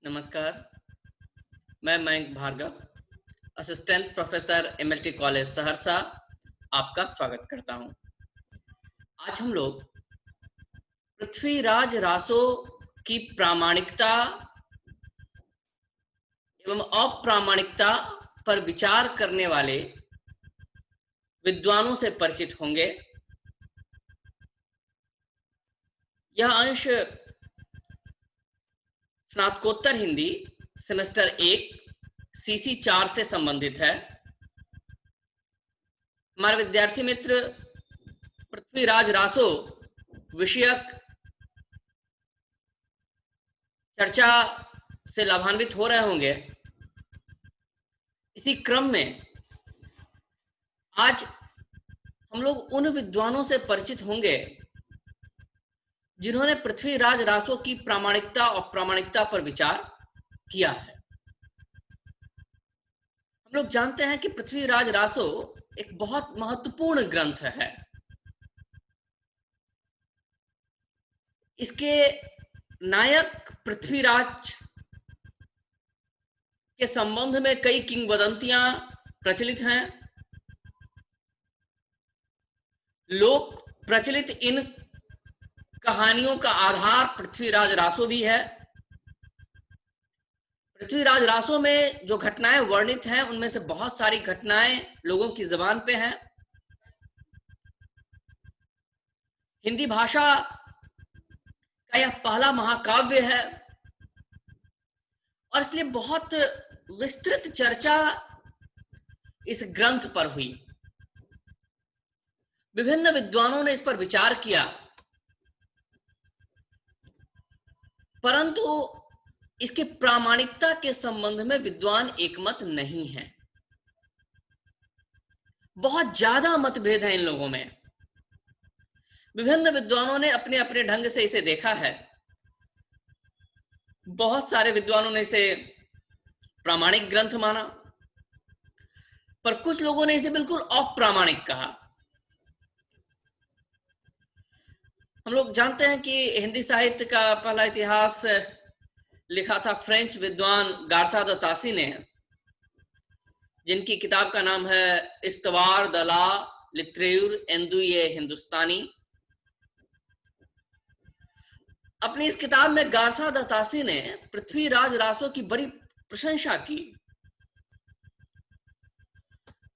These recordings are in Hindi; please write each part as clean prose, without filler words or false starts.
नमस्कार, मैं Mayank Bhargava, assistant professor MLT college Saharsa, आपका स्वागत करता हूं। आज हम लोग पृथ्वीराज रासो की प्रामाणिकता एवं अप्रामाणिकता पर विचार करने वाले विद्वानों से परिचित होंगे। यह अंश स्नातकोत्तर हिंदी सेमेस्टर 1 सीसी 4 से संबंधित है। हमारे विद्यार्थी मित्र पृथ्वीराज रासो विषयक चर्चा से लाभान्वित हो रहे होंगे। इसी क्रम में आज हम लोग उन विद्वानों से परिचित होंगे जिन्होंने पृथ्वीराज रासो की प्रामाणिकता और अप्रामाणिकता पर विचार किया है। हम लोग जानते हैं कि पृथ्वीराज रासो एक बहुत महत्वपूर्ण ग्रंथ है। इसके नायक पृथ्वीराज के संबंध में कई किंवदंतियां प्रचलित हैं। लोक प्रचलित इन कहानियों का आधार पृथ्वीराज रासो भी है। पृथ्वीराज रासो में जो घटनाएं वर्णित हैं उनमें से बहुत सारी घटनाएं लोगों की जुबान पे हैं। हिंदी भाषा का यह पहला महाकाव्य है और इसलिए बहुत विस्तृत चर्चा इस ग्रंथ पर हुई। विभिन्न विद्वानों ने इस पर विचार किया, परंतु इसकी प्रामाणिकता के संबंध में विद्वान एकमत नहीं है। बहुत ज्यादा मतभेद है इन लोगों में। विभिन्न विद्वानों ने अपने अपने ढंग से इसे देखा है। बहुत सारे विद्वानों ने इसे प्रामाणिक ग्रंथ माना, पर कुछ लोगों ने इसे बिल्कुल अप्रामाणिक कहा। हम लोग जानते हैं कि हिंदी साहित्य का पहला इतिहास लिखा था फ्रेंच विद्वान गारसा द तासी ने, जिनकी किताब का नाम है इस्तवार द ला लिटरेचर एंदुए हिंदुस्तानी। अपनी इस किताब में गारसा द तासी ने पृथ्वीराज रासो की बड़ी प्रशंसा की।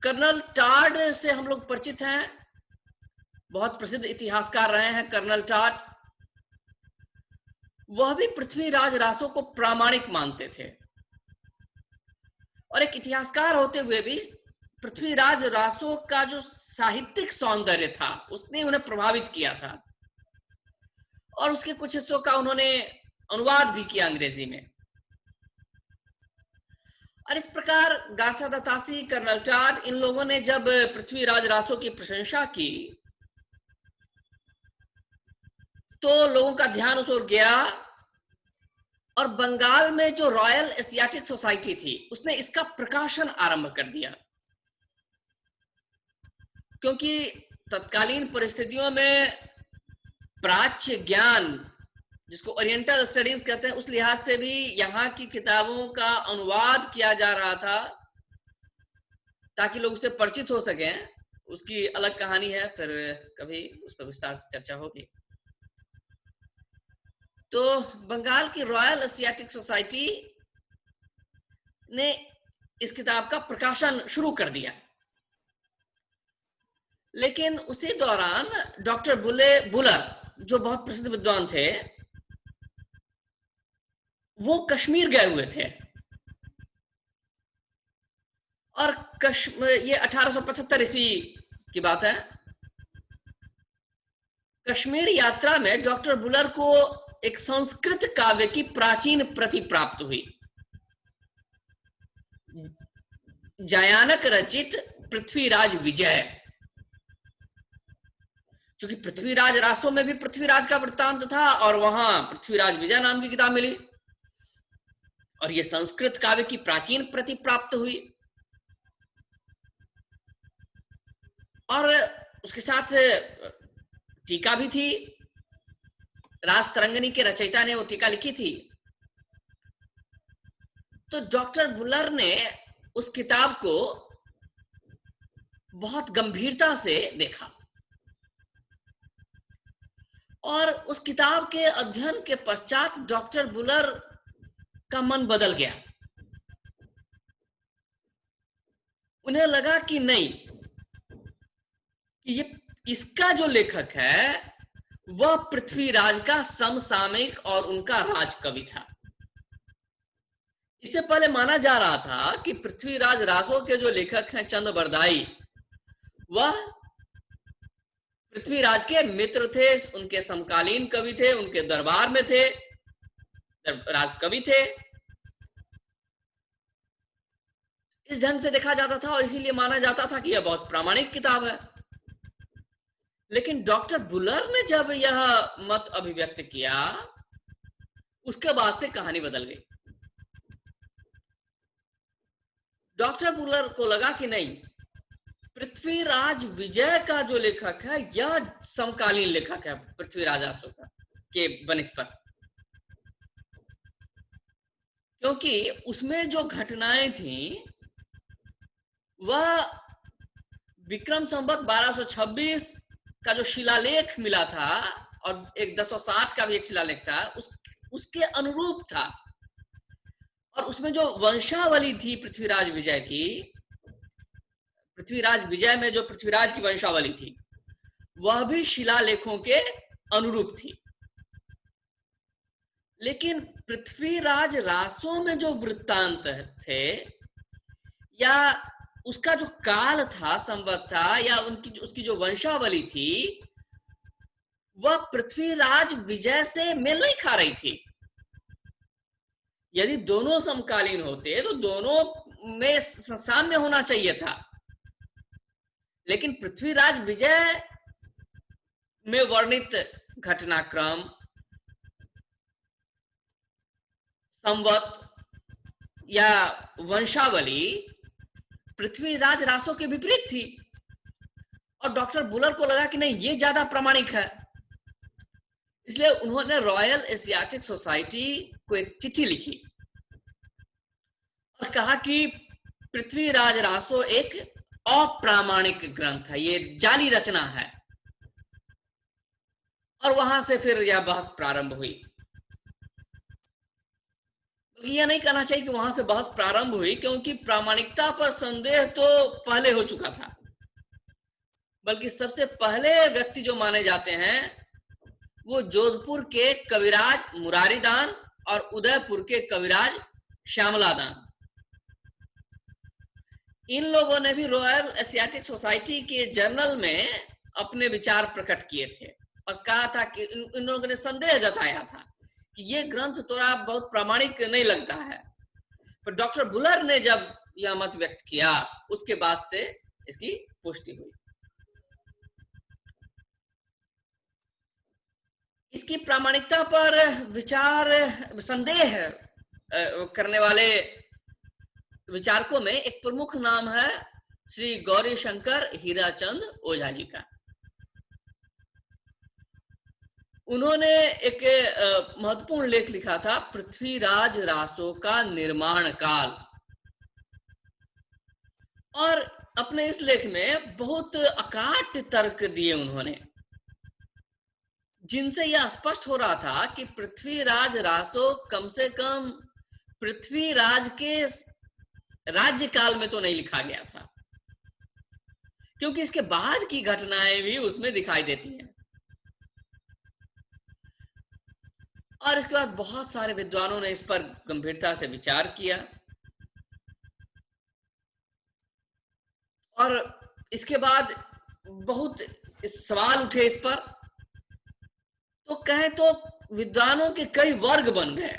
कर्नल टाड से हम लोग परिचित हैं, बहुत प्रसिद्ध इतिहासकार रहे हैं कर्नल टाड। वह भी पृथ्वीराज रासो को प्रामाणिक मानते थे और एक इतिहासकार होते हुए भी पृथ्वीराज रासो का जो साहित्यिक सौंदर्य था उसने उन्हें प्रभावित किया था और उसके कुछ हिस्सों का उन्होंने अनुवाद भी किया अंग्रेजी में। और इस प्रकार Garcin de Tassy, colonel Tod, इन लोगों ने जब पृथ्वीराज रासो की प्रशंसा की तो लोगों का ध्यान उस ओर गया और बंगाल में जो रॉयल एशियाटिक सोसाइटी थी उसने इसका प्रकाशन आरंभ कर दिया, क्योंकि तत्कालीन परिस्थितियों में प्राच्य ज्ञान, जिसको ओरिएंटल स्टडीज कहते हैं, उस लिहाज से भी यहाँ की किताबों का अनुवाद किया जा रहा था ताकि लोग उससे परिचित हो सकें। उसकी अलग कहानी है, फिर कभी उस पर विस्तार से चर्चा होगी। तो बंगाल की रॉयल एशियाटिक सोसाइटी ने इस किताब का प्रकाशन शुरू कर दिया, लेकिन उसी दौरान डॉक्टर बुलर, जो बहुत प्रसिद्ध विद्वान थे, वो कश्मीर गए हुए थे और ये 1875 ईस्वी की बात है। कश्मीर यात्रा में डॉक्टर बुलर को एक संस्कृत काव्य की प्राचीन प्रति प्राप्त हुई, जयानक रचित पृथ्वीराज विजय। क्योंकि पृथ्वीराज रासो में भी पृथ्वीराज का वृत्तांत था और वहां पृथ्वीराज विजय नाम की किताब मिली और यह संस्कृत काव्य की प्राचीन प्रति प्राप्त हुई। और उसके साथ टीका भी थी। राज तरंगिणी के रचयिता ने वो टीका लिखी थी तो डॉक्टर बुलर ने उस किताब को बहुत गंभीरता से देखा और उस किताब के अध्ययन के पश्चात डॉक्टर बुलर का मन बदल गया। उन्हें लगा कि नहीं, कि ये इसका जो लेखक है वह पृथ्वीराज का समसामयिक और उनका राजकवि था। इससे पहले माना जा रहा था कि पृथ्वीराज रासो के जो लेखक हैं चंद बरदाई, वह पृथ्वीराज के मित्र थे, उनके समकालीन कवि थे, उनके दरबार में थे, राजकवि थे। इस ढंग से देखा जाता था और इसीलिए माना जाता था कि यह बहुत प्रामाणिक किताब है। लेकिन डॉक्टर बुलर ने जब यह मत अभिव्यक्त किया, उसके बाद से कहानी बदल गई। डॉक्टर बुलर को लगा कि नहीं, पृथ्वीराज विजय का जो लेखक है यह समकालीन लेखक है पृथ्वीराज रासो का के बनिस्पत, क्योंकि उसमें जो घटनाएं थी वह विक्रम संवत 1226 का जो शिलालेख मिला था और एक 1060 का भी एक शिलालेख था, उसके अनुरूप था। और उसमें जो वंशावली थी पृथ्वीराज विजय की, पृथ्वीराज विजय में जो पृथ्वीराज की वंशावली थी वह भी शिलालेखों के अनुरूप थी। लेकिन पृथ्वीराज रासो में जो वृत्तांत थे या उसका जो काल था, संवत था, या उसकी जो वंशावली थी, वह पृथ्वीराज विजय से मेल नहीं खा रही थी। यदि दोनों समकालीन होते तो दोनों में साम्य होना चाहिए था, लेकिन पृथ्वीराज विजय में वर्णित घटनाक्रम, संवत या वंशावली पृथ्वीराज रासो के विपरीत थी। और डॉक्टर बुलर को लगा कि नहीं, ये ज्यादा प्रामाणिक है। इसलिए उन्होंने रॉयल एशियाटिक सोसाइटी को एक चिट्ठी लिखी और कहा कि पृथ्वीराज रासो एक अप्रामाणिक ग्रंथ है, ये जाली रचना है। और वहां से फिर यह बहस प्रारंभ हुई। यह नहीं कहना चाहिए कि वहां से बहस प्रारंभ हुई, क्योंकि प्रामाणिकता पर संदेह तो पहले हो चुका था। बल्कि सबसे पहले व्यक्ति जो माने जाते हैं वो जोधपुर के कविराज मुरारीदान और उदयपुर के कविराज श्यामलादान। इन लोगों ने भी रॉयल एशियाटिक सोसाइटी के जर्नल में अपने विचार प्रकट किए थे और कहा था कि इन लोगों ने संदेह जताया था कि ये ग्रंथ थोड़ा बहुत प्रामाणिक नहीं लगता है। पर डॉक्टर बुलर ने जब यह मत व्यक्त किया, उसके बाद से इसकी पुष्टि हुई। इसकी प्रामाणिकता पर विचार संदेह करने वाले विचारकों में एक प्रमुख नाम है श्री गौरी शंकर हीराचंद ओझा जी का। उन्होंने एक महत्वपूर्ण लेख लिखा था, पृथ्वीराज रासो का निर्माण काल। और अपने इस लेख में बहुत अकाट तर्क दिए उन्होंने, जिनसे यह स्पष्ट हो रहा था कि पृथ्वीराज रासो कम से कम पृथ्वीराज के राज्य काल में तो नहीं लिखा गया था, क्योंकि इसके बाद की घटनाएं भी उसमें दिखाई देती हैं। और इसके बाद बहुत सारे विद्वानों ने इस पर गंभीरता से विचार किया और इसके बाद बहुत सवाल उठे इस पर। तो कहे तो विद्वानों के कई वर्ग बन गए।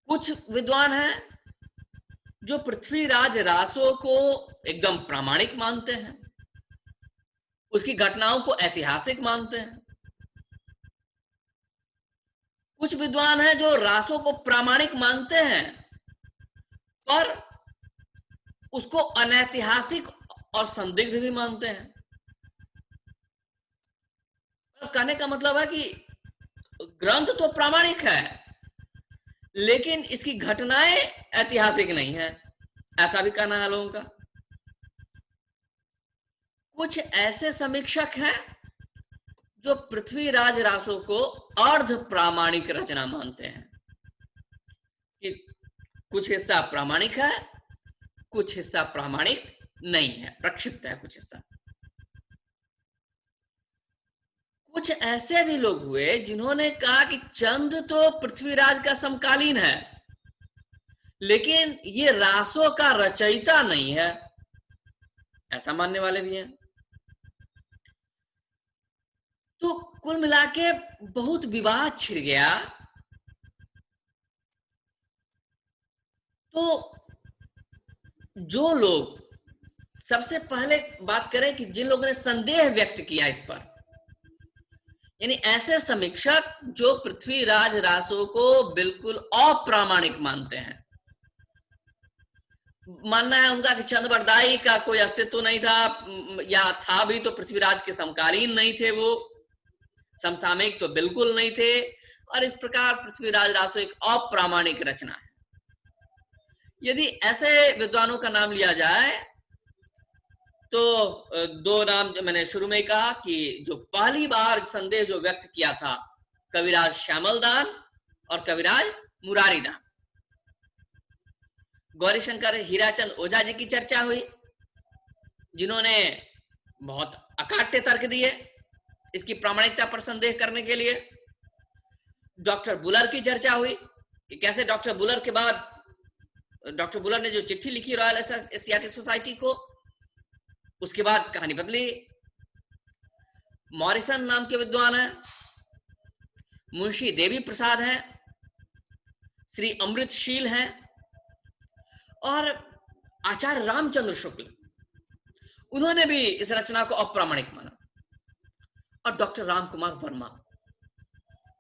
कुछ विद्वान हैं जो पृथ्वीराज रासो को एकदम प्रामाणिक मानते हैं, उसकी घटनाओं को ऐतिहासिक मानते हैं। कुछ विद्वान हैं जो रासो को प्रामाणिक मानते हैं पर उसको अनैतिहासिक और संदिग्ध भी मानते हैं। कहने का मतलब है कि ग्रंथ तो प्रामाणिक है, लेकिन इसकी घटनाएं ऐतिहासिक नहीं है, ऐसा भी कहना है लोगों का। कुछ ऐसे समीक्षक हैं जो पृथ्वीराज रासो को अर्ध प्रामाणिक रचना मानते हैं कि कुछ हिस्सा प्रामाणिक है, कुछ हिस्सा प्रामाणिक नहीं है, प्रक्षिप्त है कुछ हिस्सा। कुछ ऐसे भी लोग हुए जिन्होंने कहा कि चंद तो पृथ्वीराज का समकालीन है, लेकिन ये रासो का रचयिता नहीं है, ऐसा मानने वाले भी हैं। तो कुल मिला के बहुत विवाद छिड़ गया। तो जो लोग, सबसे पहले बात करें कि जिन लोगों ने संदेह व्यक्त किया इस पर, यानी ऐसे समीक्षक जो पृथ्वीराज रासो को बिल्कुल अप्रामाणिक मानते हैं। मानना है उनका कि चंद्रबरदाई का कोई अस्तित्व नहीं था, या था भी तो पृथ्वीराज के समकालीन नहीं थे, वो समसामयिक तो बिल्कुल नहीं थे, और इस प्रकार पृथ्वीराज रासो एक अप्रामाणिक रचना है। यदि ऐसे विद्वानों का नाम लिया जाए तो दो नाम जो मैंने शुरू में ही कहा कि जो पहली बार संदेह जो व्यक्त किया था, कविराज श्यामलदान और कविराज मुरारीदान। गौरीशंकर हीराचंद ओझा जी की चर्चा हुई, जिन्होंने बहुत अकाट्य तर्क दिए इसकी प्रामाणिकता पर संदेह करने के लिए। डॉक्टर बुलर की चर्चा हुई कि कैसे डॉक्टर बुलर के बाद, डॉक्टर बुलर ने जो चिट्ठी लिखी रॉयल एशियाटिक सोसाइटी को, उसके बाद कहानी बदली। मॉरिसन नाम के विद्वान हैं, मुंशी देवी प्रसाद हैं, श्री अमृतशील हैं, और आचार्य रामचंद्र शुक्ल, उन्होंने भी इस रचना को अप्रामाणिक माना। और डॉक्टर राम कुमार वर्मा,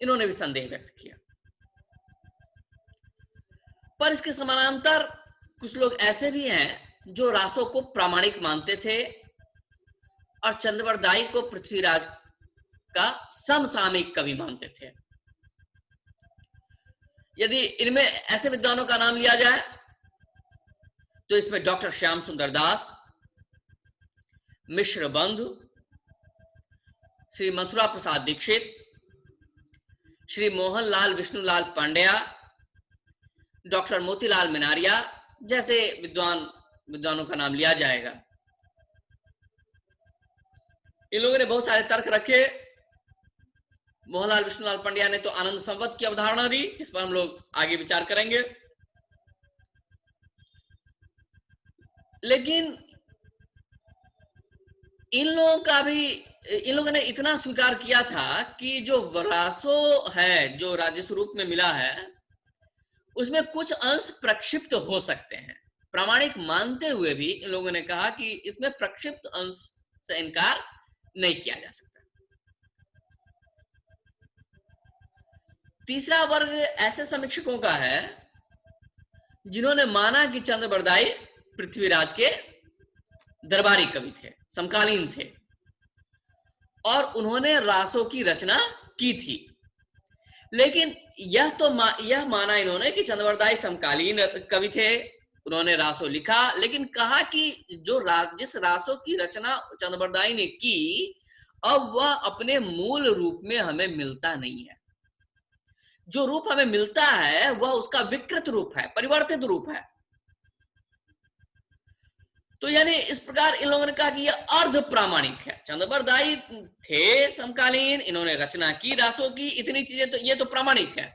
इन्होंने भी संदेह व्यक्त किया। पर इसके समानांतर कुछ लोग ऐसे भी हैं जो रासो को प्रामाणिक मानते थे और चंद्रबरदाई को पृथ्वीराज का समसामयिक कवि मानते थे। यदि इनमें ऐसे विद्वानों का नाम लिया जाए तो इसमें डॉक्टर श्याम सुंदर दास, मिश्र बंधु, श्री मथुरा प्रसाद दीक्षित, श्री मोहनलाल विष्णुलाल पांड्या, डॉक्टर मोतीलाल मिनारिया जैसे विद्वानों का नाम लिया जाएगा। इन लोगों ने बहुत सारे तर्क रखे। मोहनलाल विष्णुलाल पांड्या ने तो आनंद संवत की अवधारणा दी, जिस पर हम लोग आगे विचार करेंगे। लेकिन इन लोगों ने इतना स्वीकार किया था कि जो रासो है, जो राजस्व रूप में मिला है, उसमें कुछ अंश प्रक्षिप्त हो सकते हैं। प्रामाणिक मानते हुए भी इन लोगों ने कहा कि इसमें प्रक्षिप्त अंश से इनकार नहीं किया जा सकता। तीसरा वर्ग ऐसे समीक्षकों का है जिन्होंने माना कि चंद्रबरदाई पृथ्वीराज के दरबारी कवि थे, समकालीन थे, और उन्होंने रासो की रचना की थी। लेकिन यह माना इन्होंने कि चंद्रबरदाई समकालीन कवि थे, उन्होंने रासो लिखा, लेकिन कहा कि जिस रासो की रचना चंद्रबरदाई ने की, अब वह अपने मूल रूप में हमें मिलता नहीं है। जो रूप हमें मिलता है वह उसका विकृत रूप है, परिवर्तित रूप है। तो यानी इस प्रकार इन लोगों ने कहा कि यह अर्ध प्रामाणिक है। चंद्रबरदाई थे समकालीन, इन्होंने रचना की रासो की, इतनी चीजें तो ये तो प्रामाणिक है,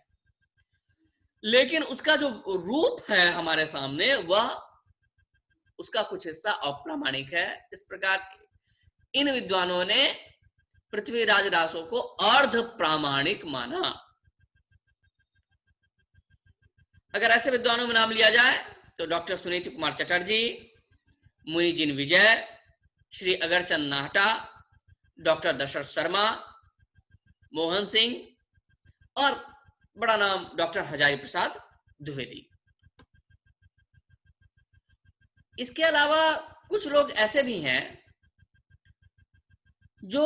लेकिन उसका जो रूप है हमारे सामने, वह उसका कुछ हिस्सा अप्रामाणिक है। इस प्रकार इन विद्वानों ने पृथ्वीराज रासो को अर्ध प्रामाणिक माना। अगर ऐसे विद्वानों में नाम लिया जाए तो डॉक्टर सुनीति कुमार चटर्जी, मुनिजिन विजय, श्री अगरचंद नाहटा, डॉक्टर दशरथ शर्मा, मोहन सिंह, और बड़ा नाम डॉक्टर हजारी प्रसाद द्विवेदी। इसके अलावा कुछ लोग ऐसे भी हैं जो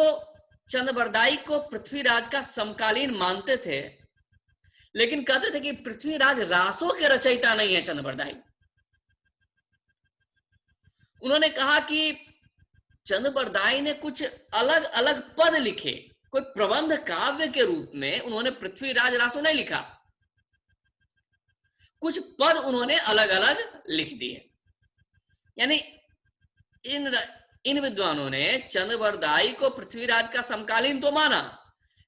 चंद्रबरदाई को पृथ्वीराज का समकालीन मानते थे, लेकिन कहते थे कि पृथ्वीराज रासों के रचयिता नहीं है चंद्रबरदाई। उन्होंने कहा कि चंद्रबरदाई ने कुछ अलग अलग पद लिखे, कोई प्रबंध काव्य के रूप में उन्होंने पृथ्वीराज रासो नहीं लिखा, कुछ पद उन्होंने अलग अलग लिख दिए। यानी इन विद्वानों ने चंद्रबरदाई को पृथ्वीराज का समकालीन तो माना,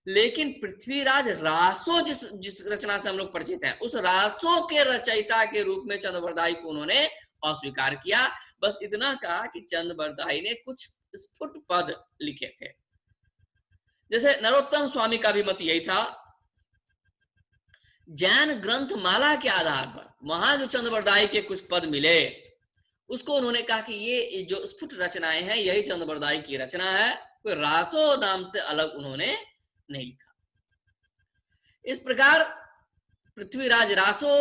लेकिन पृथ्वीराज रासो जिस रचना से हम लोग परिचित हैं, उस रासो के रचयिता के रूप में चंद्रबरदाई को उन्होंने अस्वीकार किया। बस इतना कहा कि चंद्रबरदाई ने कुछ स्फुट पद लिखे थे। जैसे नरोत्तम स्वामी का भी मत यही था। जैन ग्रंथ माला के आधार पर वहां जो चंद्रबरदाई के कुछ पद मिले, उसको उन्होंने कहा कि ये जो स्फुट रचनाएं हैं यही चंद्रबरदाई की रचना है, कोई रासो नाम से अलग उन्होंने नहीं लिखा। इस प्रकार पृथ्वीराज रासो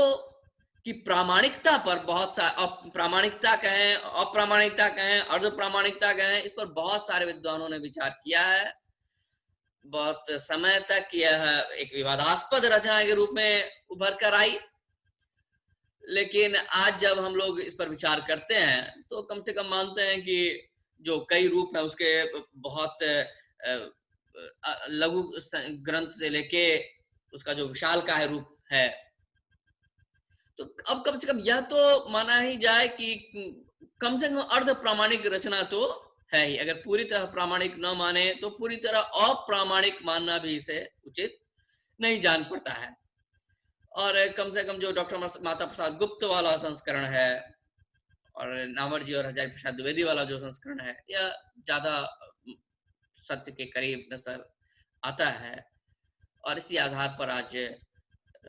की प्रामाणिकता पर बहुत सा प्रामाणिकता कहें, अप्रामाणिकता कहें, अर्ध प्रामाणिकता कहें, इस पर बहुत सारे विद्वानों ने विचार किया है। बहुत समय तक यह एक विवादास्पद रचना के रूप में उभर कर आई, लेकिन आज जब हम लोग इस पर विचार करते हैं तो कम से कम मानते हैं कि जो कई रूप है उसके बहुत लघु ग्रंथ से लेके उसका जो विशाल का है रूप है, तो अब कम से कम यह तो माना ही जाए कि कम से कम अर्ध प्रामाणिक रचना तो है ही। अगर पूरी तरह प्रामाणिक न माने तो पूरी तरह अप्रामाणिक मानना भी इसे उचित नहीं जान पड़ता है। और कम से कम जो डॉक्टर माता प्रसाद गुप्त वाला संस्करण है और नावर जी और हजारी प्रसाद द्विवेदी वाला जो संस्करण है, यह ज्यादा सत्य के करीब नजर आता है, और इसी आधार पर आज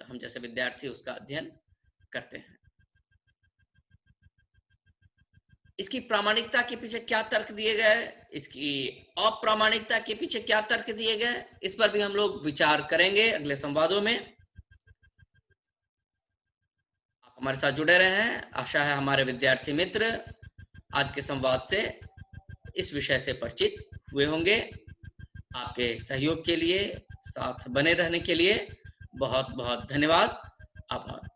हम जैसे विद्यार्थी उसका अध्ययन करते हैं। इसकी प्रामाणिकता के पीछे क्या तर्क दिए गए, इसकी अप्रामाणिकता के पीछे क्या तर्क दिए गए, इस पर भी हम लोग विचार करेंगे अगले संवादों में। आप हमारे साथ जुड़े रहे हैं। आशा है हमारे विद्यार्थी मित्र आज के संवाद से इस विषय से परिचित हुए होंगे। आपके सहयोग के लिए, साथ बने रहने के लिए बहुत बहुत धन्यवाद। आभार।